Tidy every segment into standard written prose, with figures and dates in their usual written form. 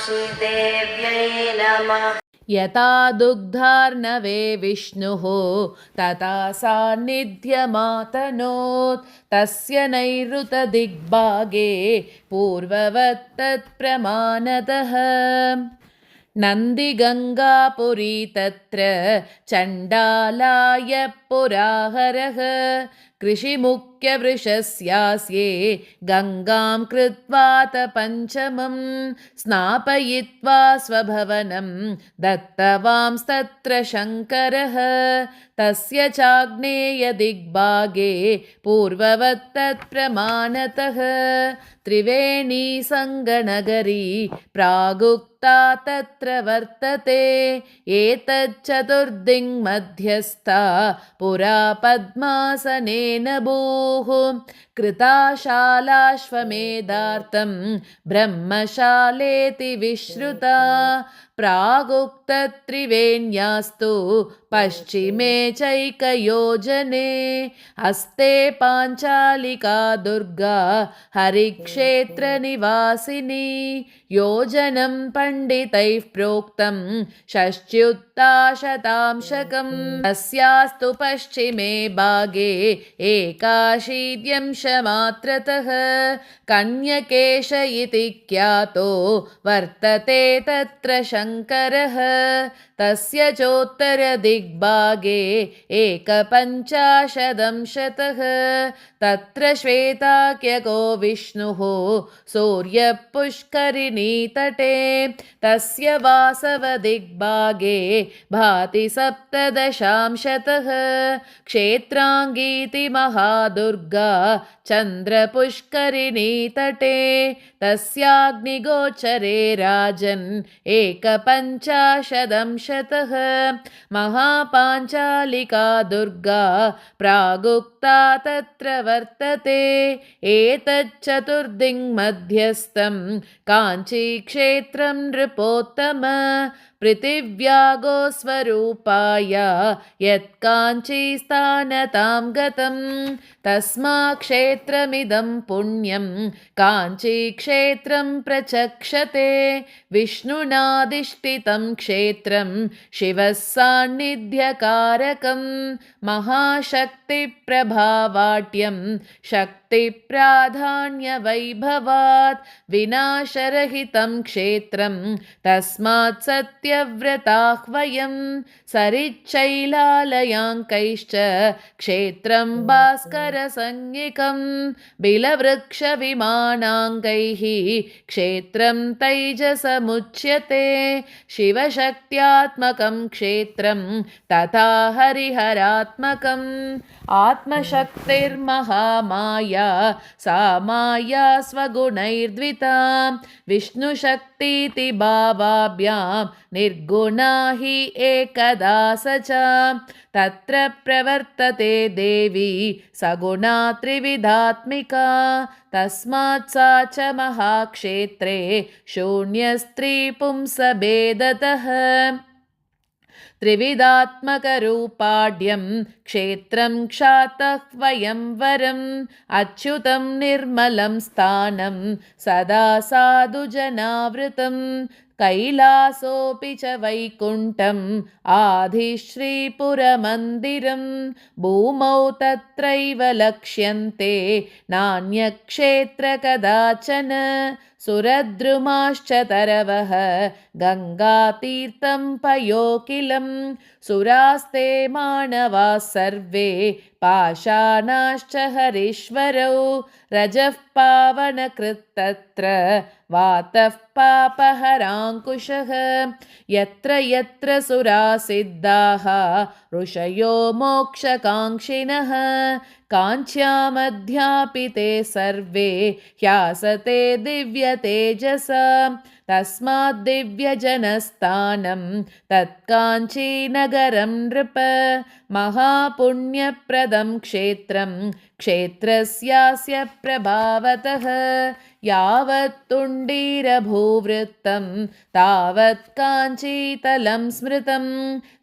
देव्यै नमः। यथा दुग्धार्णवे विष्णुः तथा सान्निध्यमातनोत् तस्य नैऋतदिग्भागे पूर्ववत् तत्प्रमाणतः। नन्दिगङ्गापुरी तत्र चण्डालाय पुराहरः कृषिमुख्यवृषस्यास्ये गङ्गां कृत्वात पञ्चमं स्नापयित्वा स्वभवनं दत्तवांस्तत्र शङ्करः तस्य चाग्नेयदिग्भागे पूर्ववत् तत्प्रमाणतः त्रिवेणीसङ्गनगरी प्रागुक्ता तत्र वर्तते एतच्चतुर्दिङ्मध्यस्था पुरा पद्मासनेन भूः कृता शालाश्वमेधार्थं ब्रह्मशालेति विश्रुता प्रागुक्तत्रिवेण्यास्तु पश्चिमे चैकयोजने हस्ते पाञ्चालिका दुर्गा हरिक्षेत्रनिवासिनी योजनं पण्डितैः प्रोक्तं षष्ट्युत्ताशतांशकं तस्यास्तु पश्चिमे भागे एकाशीत्यंशमात्रतः कन्यकेश इति ख्यातो वर्तते तत्र शङ्करः तस्य चोत्तरदिग्भागे एकपञ्चाशदंशतः तत्र श्वेताख्यको विष्णुः सूर्यपुष्करिणीतटे तस्य वासवदिग्भागे भाति सप्तदशांशतः क्षेत्राङ्गीति महादुर्गा चन्द्रपुष्करिणीतटे तस्याग्निगोचरे राजन् एकपञ्चाशदंशतः महापाञ्चालिका दुर्गा प्रागुक्ता तत्र वर्तते एतच्चतुर्दिङ्मध्यस्थं काञ्चीक्षेत्रं नृपोत्तम पृथिव्यागोस्वरूपाय यत्काञ्चीस्थानतां गतं तस्माक्षेत्रमिदं पुण्यं काञ्चीक्षेत्रं प्रचक्षते विष्णुनाधिष्ठितं क्षेत्रं शिवः सान्निध्यकारकं महाशक्तिप्रभावाट्यं शक्तिप्राधान्यवैभवात् विनाशरहितं क्षेत्रं तस्मात् सत्यव्रताः वयं सरिच्चैलालयाङ्कैश्च क्षेत्रं भास्करसंज्ञिकं बिलवृक्षविमानाङ्गैः क्षेत्रं तैजसमुच्यते शिवशक्त्यात्मकं क्षेत्रं तथा हरिहरात्मकम् आत्मशक्तिर्महामाया सा माया स्वगुणैर्द्विता विष्णुशक्तीति भावाभ्यां निर्गुणा हि एकदा स च तत्र प्रवर्तते देवी सगुणा त्रिविधात्मिका तस्मात् सा च महाक्षेत्रे शून्यस्त्रीपुंसभेदतः त्रिविधात्मकरूपाढ्यं क्षेत्रं क्षातः वयंवरम् अच्युतं निर्मलं स्थानं सदा साधुजनावृतं कैलासोऽपि च वैकुण्ठम् आधिश्रीपुरमन्दिरं भूमौ तत्रैव लक्ष्यन्ते नान्यक्षेत्र कदाचन सुरद्रुमाश्च तरवः गङ्गातीर्थं पयोकिलं सुरास्ते मानवाः सर्वे पाषाणाश्च हरीश्वरौ रजः पावनकृत्तत्र वातः पापहराङ्कुशः यत्र यत्र सुरासिद्धाः ऋषयो मोक्षकाङ्क्षिणः काञ्च्यामध्यापि ते सर्वे ह्यासते दिव्यतेजसा तस्माद् दिव्यजनस्थानं तत्काञ्चीनगरं नृप महापुण्यप्रदं क्षेत्रं क्षेत्रस्यास्य प्रभावतः यावत् तुण्डीरभूवृत्तं तावत् काञ्चीतलं स्मृतं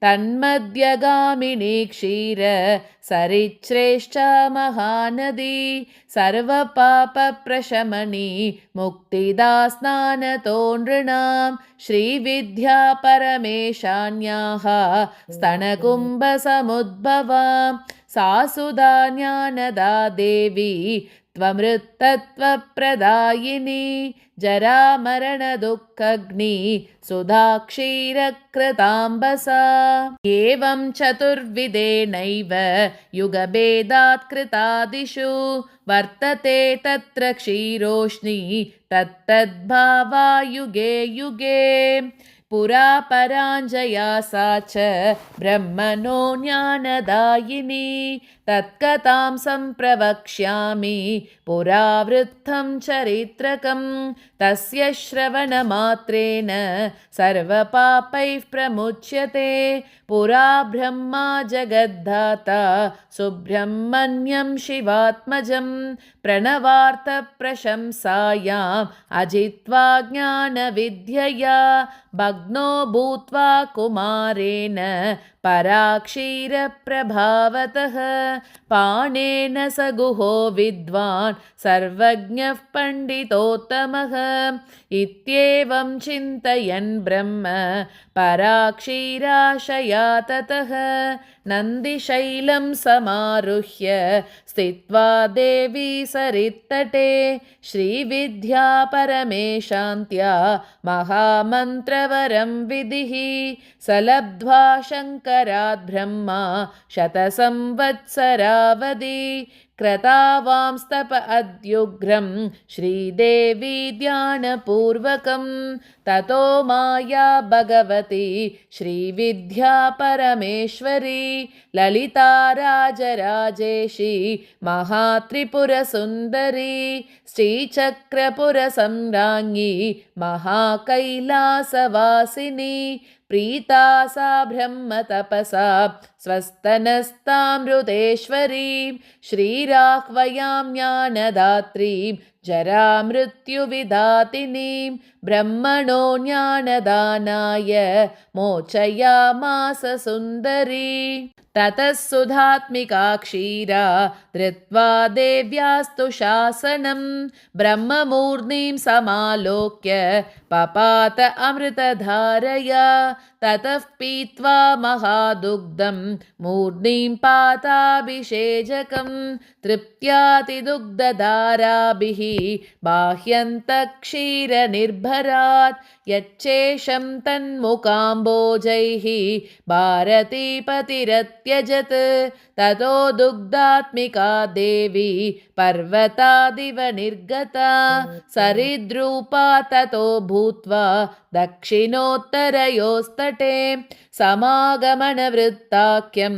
तन्मध्यगामिनी क्षीर सरिच्छ्रेष्ठा महानदी सर्वपापप्रशमनी मुक्तिदा स्नानतो नृणां श्रीविद्या परमेशान्याः स्तनकुम्भसमुद्भवा सा सुधा ज्ञानदा देवी त्वमृतत्वप्रदायिनी जरामरणदुःखग्नि सुधाक्षीरकृताम्बसा एवं चतुर्विधेनैव युगभेदात् कृतादिषु वर्तते तत्र क्षीरोष्णी तत्तद्भावा युगे युगे पुरा पराञ्जया सा च ब्रह्मणो ज्ञानदायिनी तत्कथां सम्प्रवक्ष्यामि पुरावृत्तं चरित्रकं तस्य श्रवणमात्रेण सर्वपापैः प्रमुच्यते पुरा ब्रह्मा जगद्धाता सुब्रह्मण्यं शिवात्मजं प्रणवार्थप्रशंसायाम् अजित्वा ज्ञानविद्यया भग्नो भूत्वा कुमारेण पराक्षीरप्रभावतः पाणेन स गुहो विद्वान् सर्वज्ञः पण्डितोत्तमः इत्येवं चिन्तयन् ब्रह्म पराक्षीराशया ततः नन्दिशैलं समारुह्य स्थित्वा देवी सरित्तटे श्रीविद्या परमेशान्त्या महामन्त्रवरं विधिः सलब्ध्वा शङ्करात् ब्रह्मा शतसंवत्सरावधि कृतावांस्तप अद्युग्रं श्रीदेवी ध्यानपूर्वकं ततो माया भगवती श्रीविद्या परमेश्वरी ललिता राजराजेशी महात्रिपुरसुन्दरी श्रीचक्रपुरसंराज्ञी महाकैलासवासिनी प्रीता सा ब्रह्मतपसा स्वस्तनस्तामृतेश्वरीं श्रीराह्वयां ज्ञानदात्रीं जरामृत्युविधातिनीं ब्रह्मणो ज्ञानदानाय मोचयामास सुन्दरी ततः सुधात्मिका क्षीरा धृत्वा देव्यास्तु शासनं ब्रह्ममूर्ध्निं समालोक्य पपात अमृतधारया ततः पीत्वा महादुग्धं मूर्ध्निं पाताभिषेचकं तृप्त्यातिदुग्धधाराभिः बाह्यन्तक्षीरनिर्भरात् यच्चेषं तन्मुखाम्बोजैः भारतीपतिरत्यजत् ततो दुग्धात्मिका देवी पर्वतादिव निर्गता सरिद्रूपा ततो भूत्वा दक्षिणोत्तरयोस्तटे समागमनवृत्ताख्यं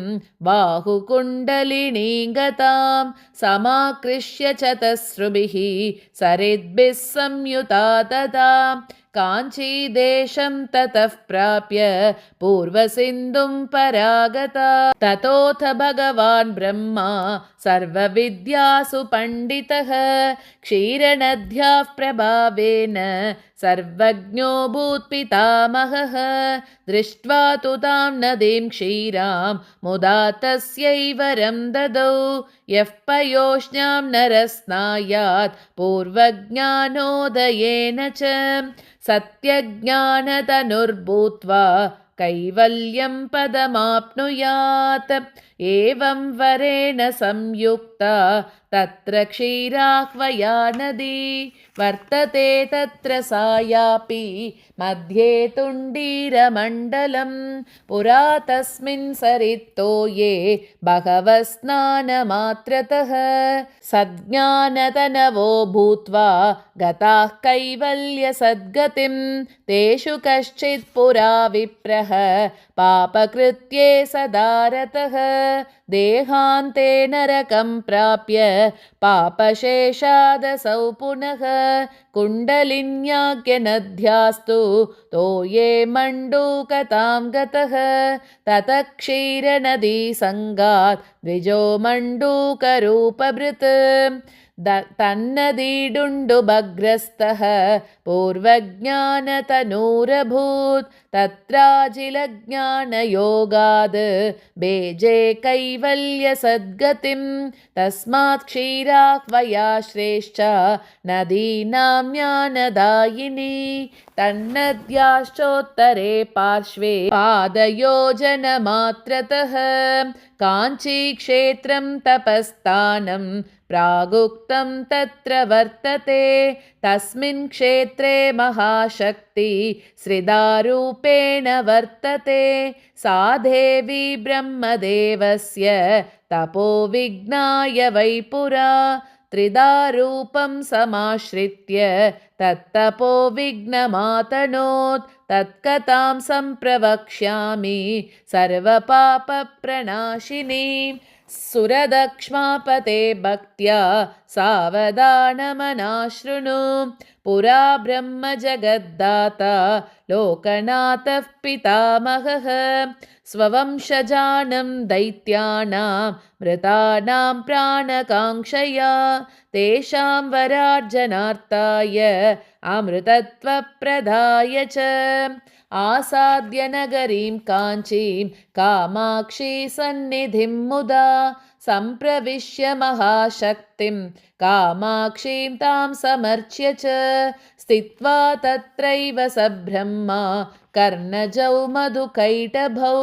बाहुकुण्डलिनीं गतां समाकृष्य चतस्रुभिः सरिद्भिः संयुता तथा काञ्चीदेशं ततः प्राप्य पूर्वसिन्धुं परागता ततोऽथ भगवान् ब्रह्मा सर्वविद्यासु पण्डितः क्षीरनद्याः प्रभावेन सर्वज्ञो भूत्पितामहः दृष्ट्वा तु तां नदीं क्षीरां मुदा तस्यै वरं ददौ यः पयोष्ण्यां नरस्नायात् पूर्वज्ञानोदयेन च सत्यज्ञानतनुर्भूत्वा कैवल्यं पदमाप्नुयात् एवं वरेण संयुक्ता तत्र क्षीराह्वया नदी वर्तते तत्र सायापि मध्ये तुण्डीरमण्डलं पुरा तस्मिन् सरितो ये बहवः स्नानमात्रतः सज्ञानतनवो भूत्वा गताः कैवल्यसद्गतिं तेषु कश्चित् पुरा विप्रः पापकृत्ये सदारतः देहान्ते नरकं प्राप्य पापशेषादसौ पुनः कुण्डलिन्याज्ञनद्यास्तु तोये मण्डूकतां गतः ततः क्षीरनदीसङ्गात् द्विजो मण्डूकरूपभृत् तन्नदीडुण्डुभग्रस्तः पूर्वज्ञानतनूरभूत् तत्राजिलज्ञानयोगाद् बेजे कैवल्यसद्गतिं तस्मात् क्षीराह्वया श्रेष्ठा नदीनां ज्ञानदायिनी तन्नद्याश्चोत्तरे पार्श्वे पादयोजनमात्रतः काञ्चीक्षेत्रं तपस्थानं प्रागुक्तं तत्र वर्तते तस्मिन् क्षेत्रे महाशक्ति श्रिदारूपेण वर्तते सा देवी ब्रह्मदेवस्य तपोविघ्नाय वै पुरा त्रिदारूपं समाश्रित्य तत्तपोविघ्नमातनोत् तत्कथां सम्प्रवक्ष्यामि सर्वपापप्रणाशिनीं सुरदक्ष्मापते भक्त्या सावधानमनाशृणु पुरा ब्रह्मजगद्दाता लोकनाथः पितामहः स्ववंशजानं दैत्यानां मृतानां प्राणकाङ्क्षया तेषां वरार्जनार्थाय अमृतत्वप्रदाय च आसाद्य नगरीं काञ्चीं कामाक्षी सन्निधिं मुदा सम्प्रविश्य महाशक्तिं कामाक्षीं तां समर्च्य च स्थित्वा तत्रैव स ब्रह्मा कर्णजौ मधुकैटभौ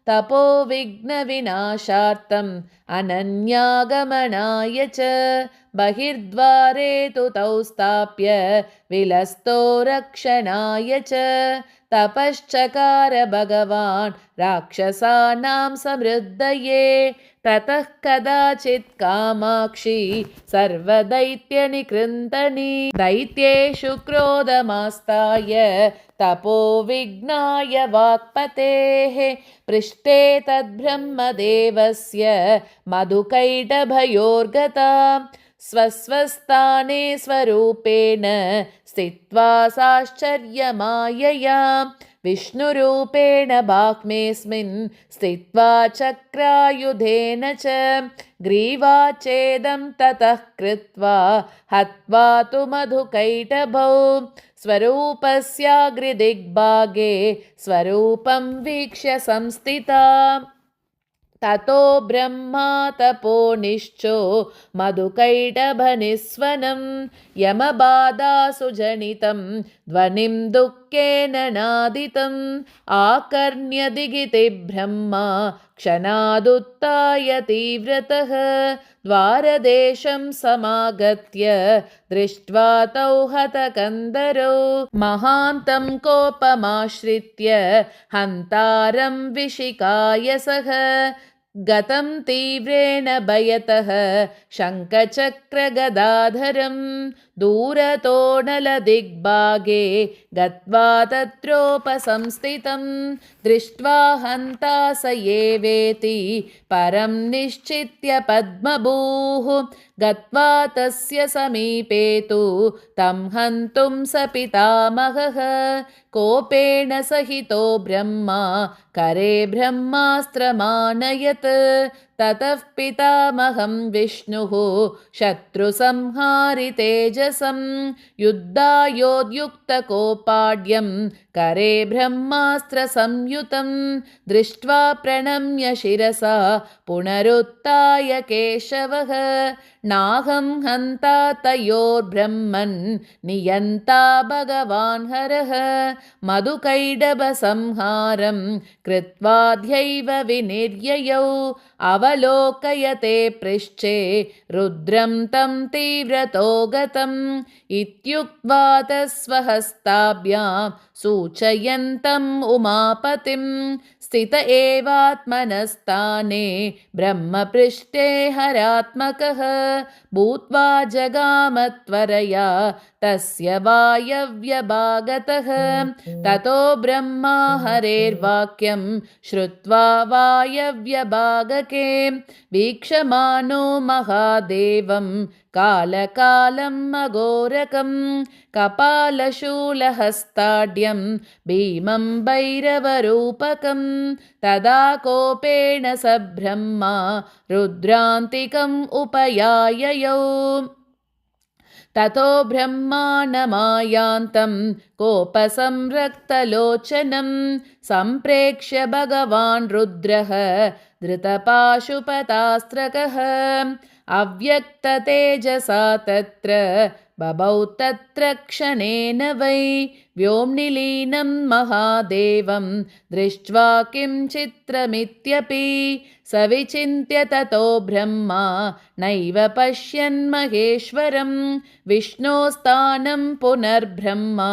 तपोविघ्नविनाशार्थम् अनन्यागमनाय च बहिर्द्वारे तु तौ स्थाप्य विलस्तो रक्षणाय च तपश्चकार भगवान् राक्षसानां समृद्धये ततः कदाचित् कामाक्षी सर्वदैत्यनिकृन्तनी दैत्येषु क्रोधमास्ताय तपोविघ्नाय वाक्पतेः पृष्ठे तद्ब्रह्मदेवस्य मधुकैटभयोर्गता स्वस्वस्थाने स्वरूपेण स्थित्वा साश्चर्यमायया विष्णुरूपेण बाह्मेऽस्मिन् स्थित्वा चक्रायुधेन च ग्रीवाच्छेदं ततः कृत्वा हत्वा तु मधुकैटभौ स्वरूपस्याग्रदिग्भागे स्वरूपं वीक्ष्य संस्थिता ततो ब्रह्मा तपोनिश्चो मधुकैटभनिस्वनं यमबाधासु जनितं ध्वनिं दुःखेन नादितम् आकर्ण्यदिगिते ब्रह्मा क्षणादुत्थाय तीव्रतः द्वारदेशं समागत्य दृष्ट्वा तौ हतकन्दरौ महान्तं कोपमाश्रित्य हन्तारं विशिकायसः गतं तीव्रेण भयतः शङ्खचक्रगदाधरं दूरतोणलदिग्भागे गत्वा तत्रोपसंस्थितं दृष्ट्वा हन्ता स एवेति परं निश्चित्य पद्मभूः गत्वा तस्य समीपे तु तं हन्तुं स पितामहः कोपेण सहितो ब्रह्मा करे ब्रह्मास्त्रमानयत् ततः पितामहं विष्णुः शत्रुसंहारितेजसं युद्धायोद्युक्तकोपाढ्यं करे ब्रह्मास्त्रसंयुतं दृष्ट्वा प्रणम्य शिरसा पुनरुत्थाय केशवः नाहं हन्ता तयोर्ब्रह्मन् नियन्ता भगवान् हरः मधुकैटभसंहारं कृत्वाद्यैव विनिर्ययौ अवलोकयते पृष्ठे रुद्रं तं तीव्रतो गतम् इत्युक्त्वा तस्वहस्ताभ्यां सूचयन्तम् उमापतिं स्थित एवात्मनस्ताने ब्रह्मपृष्ठे हरात्मकः भूत्वा जगामत्वरया तस्य वायव्यभागतः ततो ब्रह्मा हरेर्वाक्यं श्रुत्वा वायव्यभागके वीक्षमाणो महादेवं कालकालम् अघोरकं कपालशूलहस्ताढ्यं भीमं भैरवरूपकं तदा कोपेण स ब्रह्मा रुद्रान्तिकम् उपयाययौ ततो ब्रह्माणमायान्तं कोपसंरक्तलोचनं सम्प्रेक्ष्य भगवान् रुद्रः धृतपाशुपतास्त्रकः अव्यक्ततेजसा तत्र बभौ तत्र क्षणेन वै व्योम्निलीनं महादेवं दृष्ट्वा किं चित्रमित्यपि स विचिन्त्य ततो ब्रह्मा नैव पश्यन् महेश्वरं विष्णोस्थानं पुनर्ब्रह्मा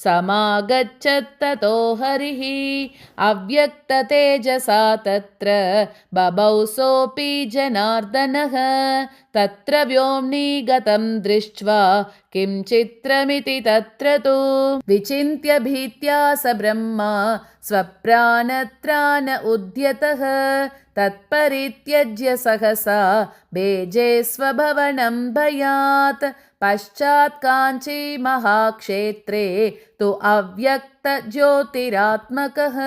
समागच्छत्ततो हरिः अव्यक्ततेजसा तत्र बभौ सोऽपि जनार्दनः तत्र व्योम्नि गतं दृष्ट्वा किं चित्रमिति तत्र तु विचिन्त्य भीत्या स ब्रह्मा स्वप्राणत्राण उद्यतः तत्परित्यज्य सहसा भेजे स्वभवनं भयात् पश्चात् काञ्ची महाक्षेत्रे तु अव्यक्तज्योतिरात्मकः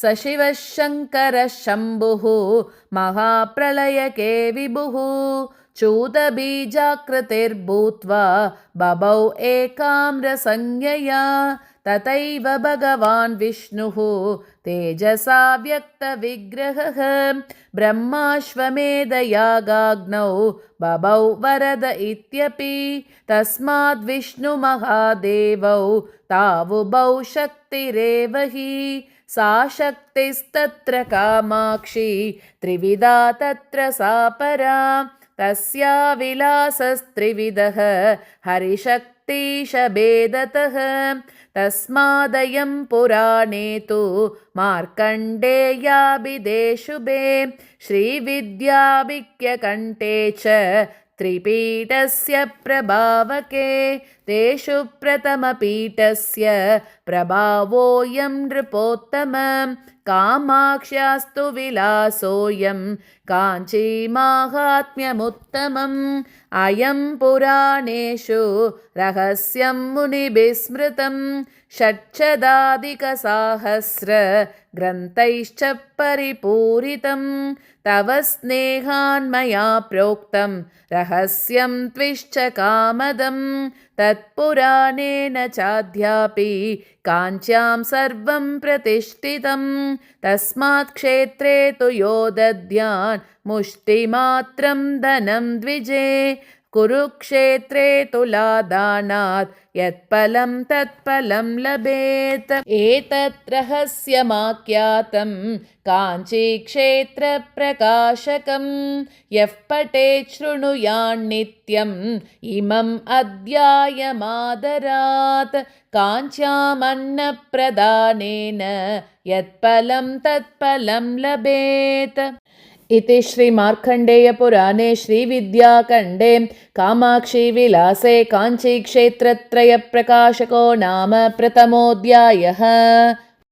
स शिवः शङ्करः शम्भुः महाप्रलयके विभुः चूतबीजाकृतिर्भूत्वा बभौ एकाम्रसंज्ञया तथैव भगवान् विष्णुः तेजसा व्यक्तविग्रहः ब्रह्माश्वमेधयागाग्नौ बभौ वरद इत्यपि तस्माद् विष्णुमहादेवौ तावुभौ शक्तिरेव हि सा शक्तिस्तत्र कामाक्षी त्रिविधा तत्र सा परा तस्या विलासस्त्रिविधः हरिशक्तिशभेदतः तस्मादयं पुराणे तु मार्कण्डेयाभिधेशुभे श्रीविद्याभिक्यकण्ठे च त्रिपीठस्य प्रभावके तेषु प्रथमपीठस्य प्रभावोऽयं नृपोत्तम कामाक्ष्यास्तु विलासोऽयं काञ्चीमाहात्म्यमुत्तमम् अयं पुराणेषु रहस्यं मुनिभिः स्मृतं षट्शताधिकसहस्र ग्रन्थैश्च परिपूरितं तव स्नेहान्मया प्रोक्तं रहस्यं त्विश्च कामदं तत्पुराणेन चाद्यापि काञ्च्यां सर्वं प्रतिष्ठितं तस्मात् क्षेत्रे तु यो दद्यान् मुष्टिमात्रं धनं द्विजे कुरुक्षेत्रे तुलादानात् यत्फलं तत्फलं लभेत एतत् रहस्यमाख्यातं काञ्चीक्षेत्रप्रकाशकं यः पठेत् शृणुयान्नित्यम् इमम् अध्यायमादरात् काञ्च्यामन्नप्रदानेन यत्फलं तत्फलं लभेत इति श्रीमार्कण्डेयपुराणे श्रीविद्याखण्डे कामाक्षीविलासे काञ्चीक्षेत्रत्रयप्रकाशको नाम प्रथमोऽध्यायः।